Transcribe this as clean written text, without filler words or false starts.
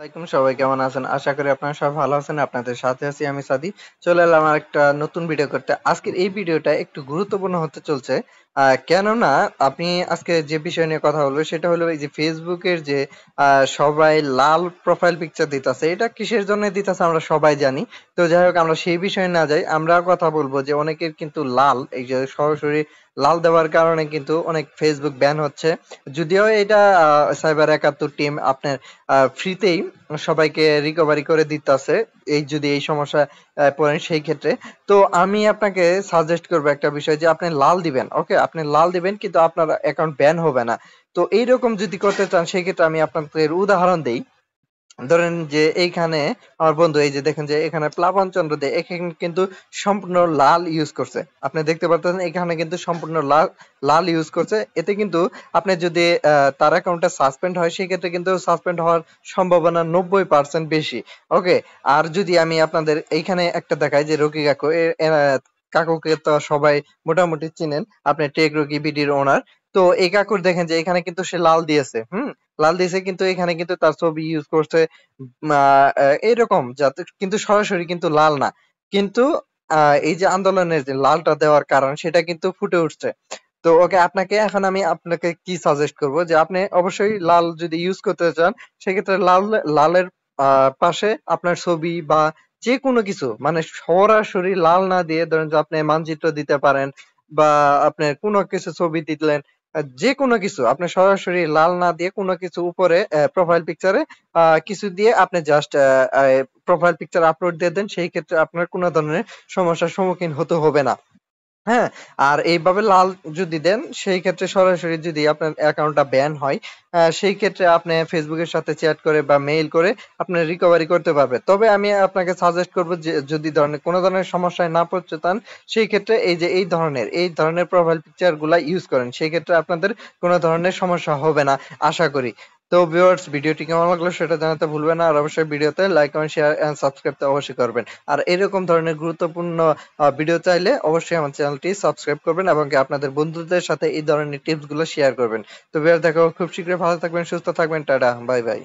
আসসালামাইকুম, সবাই কেমন আছেন? আশা করি আপনারা সবাই ভালো আছেন। আপনাদের সাথে আছি আমি সাদি। চলে এলাম আমার একটা নতুন ভিডিও করতে। আজকের এই ভিডিওটা একটু গুরুত্বপূর্ণ হতে চলছে। কেননা আপনি আজকে যে বিষয় নিয়ে কথা বলবো সেটা হলো এই যে ফেসবুকের যে সবাই লাল প্রোফাইল পিকচার দিতেছে, এটা কিসের জন্য দিতেছে আমরা সবাই জানি। তো যাই হোক, আমরা সেই বিষয়ে না যাই, আমরা কথা বলবো যে অনেকের কিন্তু লাল, এই যে সরাসরি লাল দেওয়ার কারণে কিন্তু অনেক ফেসবুক ব্যান হচ্ছে। যদিও এটা সাইবার ৭১ টিম আপনার ফ্রিতেই সবাইকে রিকভারি করে দিতেছে, যদি এই সমস্যায় পড়েন সেই ক্ষেত্রে। তো আমি আপনাকে সাজেস্ট করবো একটা বিষয়, যে আপনি লাল দিবেন, ওকে, আপনি লাল দিবেন কিন্তু আপনার অ্যাকাউন্ট ব্যান হবে না। তো এইরকম যদি করতে চান সেই ক্ষেত্রে আমি আপনাদের উদাহরণ দেই। ধরেন যে এইখানে আমার বন্ধু, এই যে দেখেন যে এখানে প্লাবন চন্দ্র দে, এখানে কিন্তু সম্পূর্ণ লাল ইউজ করছে। আপনি দেখতে পাচ্ছেন এখানে কিন্তু সম্পূর্ণ লাল লাল ইউজ করছে। এতে কিন্তু আপনি যদি তার অ্যাকাউন্টটা সাসপেন্ড হয় সেই ক্ষেত্রে কিন্তু সাসপেন্ড হওয়ার সম্ভাবনা 90% বেশি। ওকে। আর যদি আমি আপনাদের এইখানে একটা দেখাই, যে রকি কাকু, কাকুকে তো সবাই মোটামুটি চিনেন, আপনি টেক রকি বিডির ওনার। তো এই কাকুর দেখেন যে এখানে কিন্তু সে লাল দিয়েছে, লাল দিয়েছে, কিন্তু এখানে কিন্তু তার ছবি ইউজ করছে। এরকম যাতে কিন্তু সরাসরি কিন্তু লাল না, কিন্তু এই যে আন্দোলনের যে লালটা দেওয়ার কারণ সেটা কিন্তু ফুটে উঠছে। তো ওকে, আপনাকে কি সাজেস্ট করব, যে আপনি অবশ্যই লাল যদি ইউজ করতে চান সেক্ষেত্রে লালের পাশে আপনার ছবি বা যে কোনো কিছু, মানে সরাসরি লাল না দিয়ে, ধরেন যে আপনি মানচিত্র দিতে পারেন, বা আপনি কোনো কিছু ছবি দিলেন, যে কোনো কিছু আপনি সরাসরি লাল না দিয়ে কোনো কিছু উপরে প্রোফাইল পিকচারে কিছু দিয়ে আপনি জাস্ট প্রোফাইল পিকচার আপলোড দিয়ে দেন, সেই ক্ষেত্রে আপনার কোনো ধরনের সমস্যার সম্মুখীন হতে হবে না। হ্যাঁ, আর এইভাবে লাল যদি দেন সেই ক্ষেত্রে সরাসরি যদি আপনার অ্যাকাউন্টটা ব্যান হয়, সেই ক্ষেত্রে আপনি ফেসবুকের সাথে চ্যাট করে বা মেইল করে আপনি রিকভারি করতে পারবেন। তবে আমি আপনাকে সাজেস্ট করব, যে যদি কোনো ধরনের সমস্যায় না পড়তে চান সেই ক্ষেত্রে এই ধরনের প্রোফাইল পিকচার গুলা ইউজ করেন, সেই ক্ষেত্রে আপনাদের কোনো ধরনের সমস্যা হবে না আশা করি। তো ভিউয়ার্স, ভিডিওটি কেমন লাগলো সেটা জানাতে ভুলবেন না, আর অবশ্যই ভিডিওতে like comment share and subscribe তো অবশ্যই করবেন। আর এরকম ধরনের গুরুত্বপূর্ণ ভিডিও চাইলে অবশ্যই আমার চ্যানেলটি সাবস্ক্রাইব করবেন এবং কি আপনাদের বন্ধুদের সাথে এই ধরনের টিপস গুলো শেয়ার করবেন। তো ভিউয়ার্স, দেখা হবে খুব শীঘ্রই। ভালো থাকবেন, সুস্থ থাকবেন, টাটা, বাই বাই।